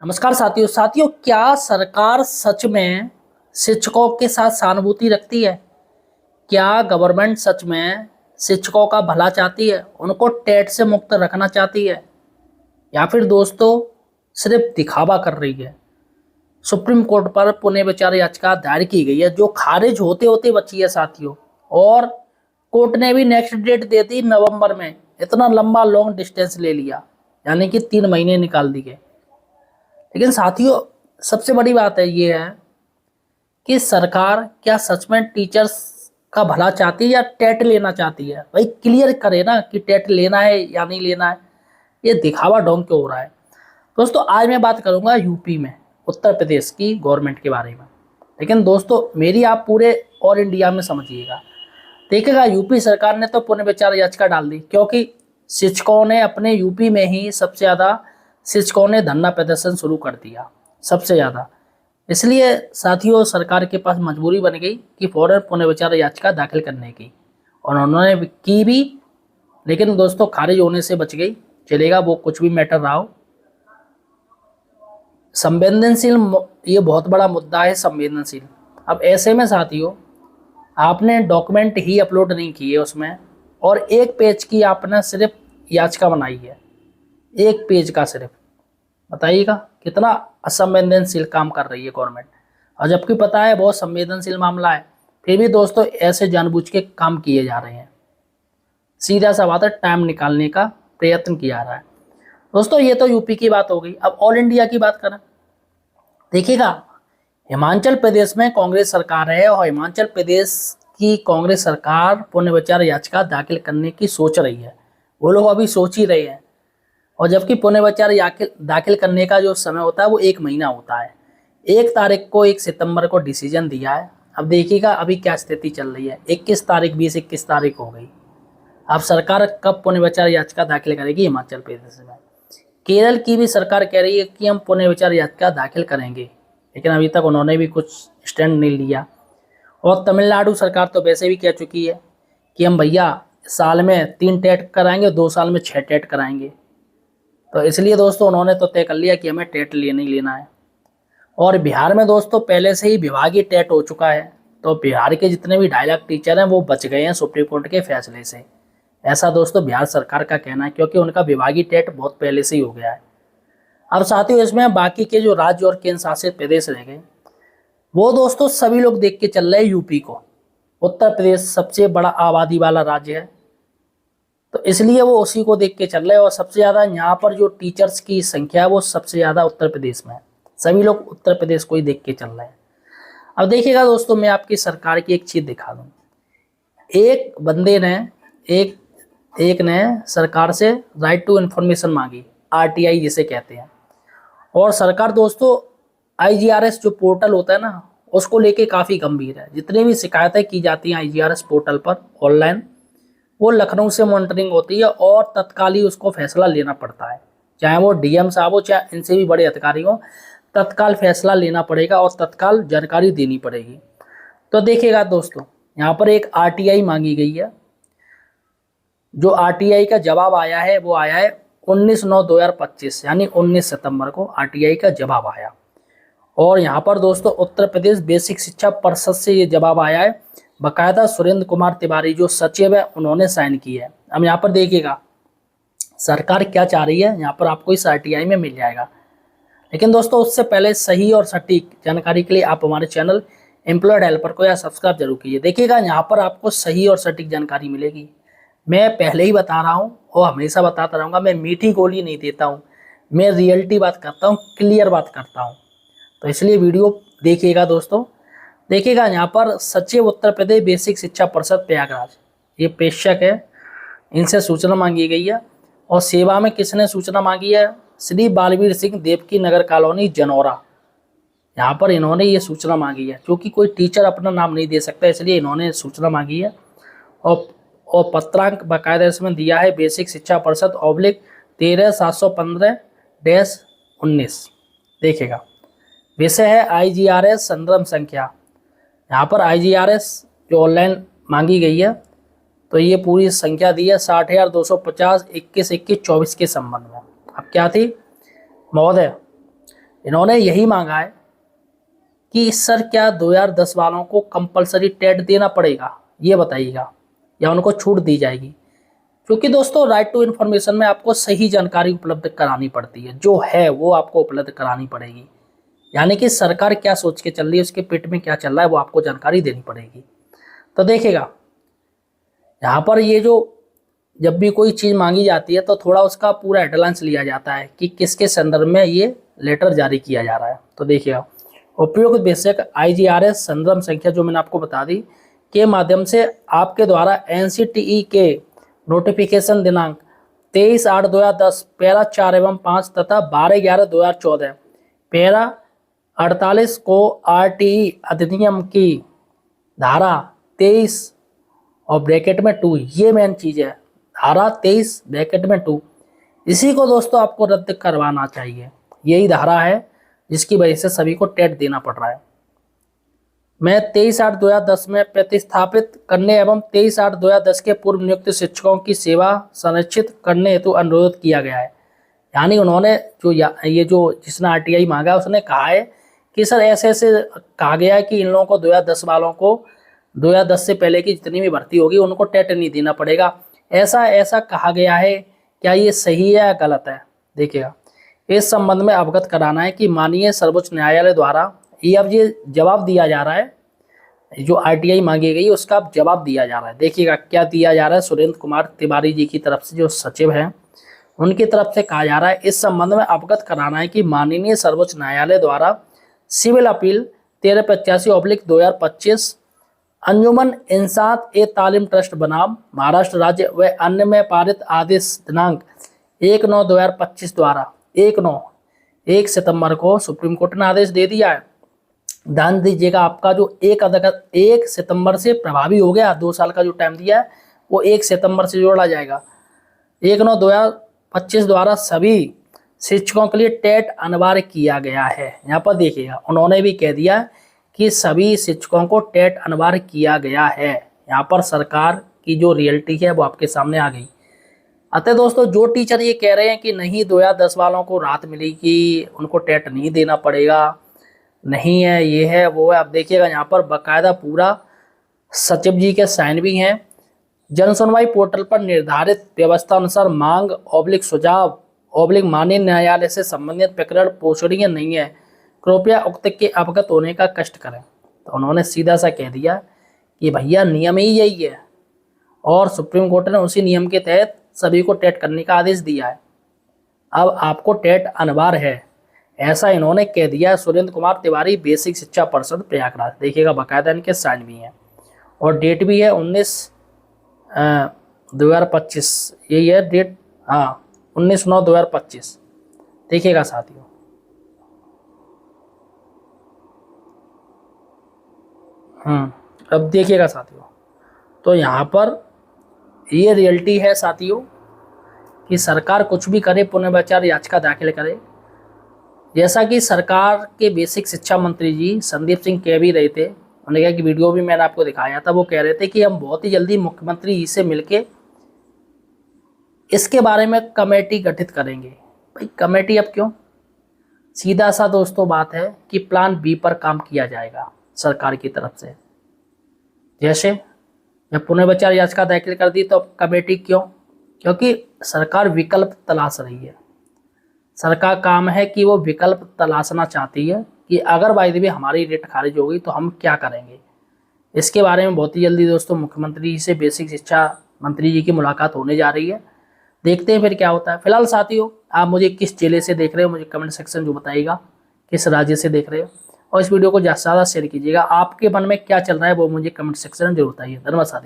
नमस्कार साथियों, क्या सरकार सच में शिक्षकों के साथ सहानुभूति रखती है? क्या गवर्नमेंट सच में शिक्षकों का भला चाहती है, उनको टेट से मुक्त रखना चाहती है, या फिर दोस्तों सिर्फ दिखावा कर रही है? सुप्रीम कोर्ट पर पुनर्विचार याचिका दायर की गई है, जो खारिज होते होते बची है साथियों। और कोर्ट ने भी नेक्स्ट डेट दे दी नवंबर में। इतना लंबा लॉन्ग डिस्टेंस ले लिया, यानी कि 3 महीने निकाल दिए। लेकिन साथियों, सबसे बड़ी बात है ये है कि सरकार क्या सच में टीचर्स का भला चाहती है या टेट लेना चाहती है? भाई क्लियर करे ना कि टेट लेना है या नहीं लेना है। ये दिखावा ढोंग क्यों हो रहा है? दोस्तों, आज मैं बात करूंगा यूपी में उत्तर प्रदेश की गवर्नमेंट के बारे में। लेकिन दोस्तों, मेरी आप पूरे और इंडिया में समझिएगा। देखिएगा, यूपी सरकार ने तो पुनर्विचार याचिका डाल दी, क्योंकि शिक्षकों ने अपने यूपी में ही सबसे ज़्यादा शिक्षकों ने धरना प्रदर्शन शुरू कर दिया, सबसे ज़्यादा। इसलिए साथियों, सरकार के पास मजबूरी बन गई कि फौरन पुनर्विचार याचिका दाखिल करने की, और उन्होंने की भी। लेकिन दोस्तों, खारिज होने से बच गई। चलेगा, वो कुछ भी मैटर रहा हो। संवेदनशील, ये बहुत बड़ा मुद्दा है, संवेदनशील। अब ऐसे में साथियों, आपने डॉक्यूमेंट ही अपलोड नहीं किए उसमें, और एक पेज की आपने सिर्फ याचिका बनाई है, एक पेज का सिर्फ। बताइएगा कितना असंवेदनशील काम कर रही है गवर्नमेंट। और जबकि पता है बहुत संवेदनशील मामला है, फिर भी दोस्तों ऐसे जानबूझ के काम किए जा रहे हैं। सीधा सा बात है, टाइम निकालने का प्रयत्न किया जा रहा है। दोस्तों, ये तो यूपी की बात हो गई। अब ऑल इंडिया की बात करें, देखिएगा, हिमाचल प्रदेश में कांग्रेस सरकार है, और हिमाचल प्रदेश की कांग्रेस सरकार पुनर्विचार याचिका दाखिल करने की सोच रही है। वो लोग अभी सोच ही रहे हैं। और जबकि पुनर्विचार दाखिल करने का जो समय होता है वो 1 महीना होता है। 1 तारीख को 1 सितंबर को डिसीजन दिया है। अब देखिएगा अभी क्या स्थिति चल रही है। 21 तारीख 20-21 तारीख हो गई। अब सरकार कब पुनर्विचार याचिका दाखिल करेगी हिमाचल प्रदेश में? केरल की भी सरकार कह रही है कि हम पुनर्विचार याचिका दाखिल करेंगे, लेकिन अभी तक उन्होंने भी कुछ स्टैंड नहीं लिया। और तमिलनाडु सरकार तो वैसे भी कह चुकी है कि हम भैया साल में 3 टेट कराएंगे, 2 साल में 6 टेट कराएंगे। तो इसलिए दोस्तों उन्होंने तो तय कर लिया कि हमें टेट लेना ही लेना है। और बिहार में दोस्तों पहले से ही विभागीय टेट हो चुका है, तो बिहार के जितने भी 2.5 लाख टीचर हैं वो बच गए हैं सुप्रीम कोर्ट के फैसले से। ऐसा दोस्तों बिहार सरकार का कहना है, क्योंकि उनका विभागीय टेट बहुत पहले से ही हो गया है। अब साथियों, इसमें बाकी के जो राज्य और केंद्र शासित प्रदेश रह गए, वो दोस्तों सभी लोग देख के चल रहे हैं यूपी को। उत्तर प्रदेश सबसे बड़ा आबादी वाला राज्य है, तो इसलिए वो उसी को देख के चल रहे हैं। और सबसे ज़्यादा यहाँ पर जो टीचर्स की संख्या है वो सबसे ज़्यादा उत्तर प्रदेश में है। सभी लोग उत्तर प्रदेश को ही देख के चल रहे हैं। अब देखिएगा दोस्तों, मैं आपकी सरकार की एक चीज़ दिखा दूँ। एक बंदे ने एक ने सरकार से राइट टू इन्फॉर्मेशन मांगी, RTI जिसे कहते हैं। और सरकार दोस्तों IGRS जो पोर्टल होता है ना, उसको लेके काफ़ी गंभीर है। जितनी भी शिकायतें की जाती हैं IGRS पोर्टल पर ऑनलाइन, वो लखनऊ से मॉनिटरिंग होती है, और तत्काल ही उसको फैसला लेना पड़ता है। चाहे वो DM साहब हो, चाहे इनसे भी बड़े अधिकारी हो, तत्काल फैसला लेना पड़ेगा और तत्काल जानकारी देनी पड़ेगी। तो देखिएगा दोस्तों, यहाँ पर एक RTI मांगी गई है। जो RTI का जवाब आया है वो आया है 19/9/2025, यानी 19 सितंबर को RTI का जवाब आया। और यहाँ पर दोस्तों उत्तर प्रदेश बेसिक शिक्षा परिषद से ये जवाब आया है। बाकायदा सुरेंद्र कुमार तिवारी जो सचिव है, उन्होंने साइन की है। अब यहाँ पर देखिएगा सरकार क्या चाह रही है, यहाँ पर आपको इस RTI में मिल जाएगा। लेकिन दोस्तों उससे पहले सही और सटीक जानकारी के लिए आप हमारे चैनल एम्प्लॉयड हेल्पर को या सब्सक्राइब जरूर कीजिए। देखिएगा यहाँ पर आपको सही और सटीक जानकारी मिलेगी। मैं पहले ही बता रहा हूँ और हमेशा बताता रहूँगा, मैं मीठी गोली नहीं देता हूँ, मैं रियलिटी बात करता हूँ, क्लियर बात करता हूँ। तो इसलिए वीडियो देखिएगा दोस्तों। देखिएगा यहाँ पर सचिव उत्तर प्रदेश बेसिक शिक्षा परिषद प्रयागराज, ये प्रेषक है, इनसे सूचना मांगी गई है। और सेवा में किसने सूचना मांगी है? श्री बालवीर सिंह, देवकी नगर कॉलोनी, जनौरा। यहाँ पर इन्होंने ये सूचना मांगी है, क्योंकि कोई टीचर अपना नाम नहीं दे सकता, इसलिए इन्होंने सूचना मांगी है। और पत्रांक बाकायदा इसमें दिया है, बेसिक शिक्षा परिषद /13/715-19। देखिएगा, विषय है IGRS संदर्भ संख्या। यहाँ पर IGRS जो ऑनलाइन मांगी गई है, तो ये पूरी संख्या दी है 60,250 21-21-24 के संबंध में। अब क्या थी महोदय, इन्होंने यही मांगा है कि सर क्या 2010 वालों को कंपलसरी टेट देना पड़ेगा, ये बताइएगा, या उनको छूट दी जाएगी। क्योंकि दोस्तों राइट टू इन्फॉर्मेशन में आपको सही जानकारी उपलब्ध करानी पड़ती है, जो है वो आपको उपलब्ध करानी पड़ेगी। यानी कि सरकार क्या सोच के चल रही है, उसके पेट में क्या चल रहा है, वो आपको जानकारी देनी पड़ेगी। तो देखिएगा यहाँ पर ये जो जब भी कोई चीज़ मांगी जाती है तो थोड़ा उसका पूरा हेडलाइंस लिया जाता है कि किसके संदर्भ में ये लेटर जारी किया जा रहा है। तो देखिएगा उपयुक्त बेसिक IGRS संदर्भ संख्या जो मैंने आपको बता दी के माध्यम से आपके द्वारा NCTE के नोटिफिकेशन दिनांक 23/8/2010 पैरा 4 एवं 5 तथा 12/11/2014 पैरा 48 को RTE अधिनियम की धारा 23 और ब्रैकेट में 2, ये मेन चीज़ है, धारा 23 ब्रैकेट में 2, इसी को दोस्तों आपको रद्द करवाना चाहिए। यही धारा है जिसकी वजह से सभी को टेट देना पड़ रहा है। मैं 23/8/2010 में प्रतिस्थापित करने एवं 23/8/2010 के पूर्व नियुक्त शिक्षकों की सेवा सुनिश्चित करने हेतु अनुरोध किया गया है। यानी उन्होंने ये जो जिसने RTI मांगा उसने कहा है कि सर ऐसे ऐसे कहा गया है कि इन लोगों को 2010 वालों को 2010 से पहले की जितनी भी भर्ती होगी उनको टेट नहीं देना पड़ेगा, ऐसा कहा गया है। क्या ये सही है या गलत है? देखिएगा इस संबंध में अवगत कराना है कि माननीय सर्वोच्च न्यायालय द्वारा ये अब ये जवाब दिया जा रहा है, जो RTI मांगी गई उसका अब जवाब दिया जा रहा है। देखिएगा क्या दिया जा रहा है, सुरेंद्र कुमार तिवारी जी की तरफ से जो सचिव हैं उनकी तरफ से कहा जा रहा है इस संबंध में अवगत कराना है कि माननीय सर्वोच्च न्यायालय द्वारा सिविल अपील 1385/2025 अंजुमन इंसात ए तालीम ट्रस्ट बनाम महाराष्ट्र राज्य व अन्य में पारित आदेश दिनांक 1/9/2025 द्वारा 1 सितंबर को सुप्रीम कोर्ट ने आदेश दे दिया है। ध्यान दीजिएगा आपका जो 1 सितंबर से प्रभावी हो गया, 2 साल का जो टाइम दिया है वो 1 सितंबर से जोड़ा जाएगा। 1/9/2025 द्वारा सभी शिक्षकों के लिए टेट अनिवार्य किया गया है। यहाँ पर देखिएगा उन्होंने भी कह दिया कि सभी शिक्षकों को टेट अनिवार्य किया गया है। यहाँ पर सरकार की जो रियलिटी है वो आपके सामने आ गई। अतः दोस्तों जो टीचर ये कह रहे हैं कि नहीं 2010 वालों को राहत मिलेगी, उनको टेट नहीं देना पड़ेगा, नहीं है, ये है वो है, अब देखिएगा यहाँ पर बाकायदा पूरा सचिव जी के साइन भी हैं। जन सुनवाई पोर्टल पर निर्धारित व्यवस्था अनुसार मांग सुझाव माननीय न्यायालय से संबंधित प्रकरण पोषणीय नहीं है, कृपया उक्त के अवगत होने का कष्ट करें। तो उन्होंने सीधा सा कह दिया कि भैया नियम ही यही है और सुप्रीम कोर्ट ने उसी नियम के तहत सभी को टेट करने का आदेश दिया है। अब आपको टेट अनिवार्य है, ऐसा इन्होंने कह दिया है। सुरेंद्र कुमार तिवारी बेसिक शिक्षा परिषद प्रयागराज, देखिएगा बाकायदा इनके साइन भी हैं और डेट भी है 19/2025, यही है डेट, हाँ 19/9/2025। देखिएगा साथियों अब देखिएगा साथियों, तो यहाँ पर ये रियलिटी है साथियों कि सरकार कुछ भी करे, पुनर्विचार याचिका दाखिल करे। जैसा कि सरकार के बेसिक शिक्षा मंत्री जी संदीप सिंह कह भी रहे थे, उन्होंने कहा कि वीडियो भी मैंने आपको दिखाया था, वो कह रहे थे कि हम बहुत ही जल्दी मुख्यमंत्री जी से मिलके इसके बारे में कमेटी गठित करेंगे। भाई कमेटी अब क्यों? सीधा सा दोस्तों बात है कि प्लान B पर काम किया जाएगा सरकार की तरफ से। जैसे जब पुनर्विचार याचिका दाखिल कर दी तो कमेटी क्यों? क्योंकि सरकार विकल्प तलाश रही है। सरकार काम है कि वो विकल्प तलाशना चाहती है कि अगर बाय द वे हमारी रेट खारिज हो गई तो हम क्या करेंगे। इसके बारे में बहुत ही जल्दी दोस्तों मुख्यमंत्री जी से बेसिक शिक्षा मंत्री जी की मुलाकात होने जा रही है। देखते हैं फिर क्या होता है। फिलहाल साथियों आप मुझे किस जिले से देख रहे हो, मुझे कमेंट सेक्शन जो बताइएगा, किस राज्य से देख रहे हो, और इस वीडियो को ज़्यादा से ज़्यादा शेयर कीजिएगा। आपके मन में क्या चल रहा है वो मुझे कमेंट सेक्शन में जरूर बताइए। धन्यवाद साथियों।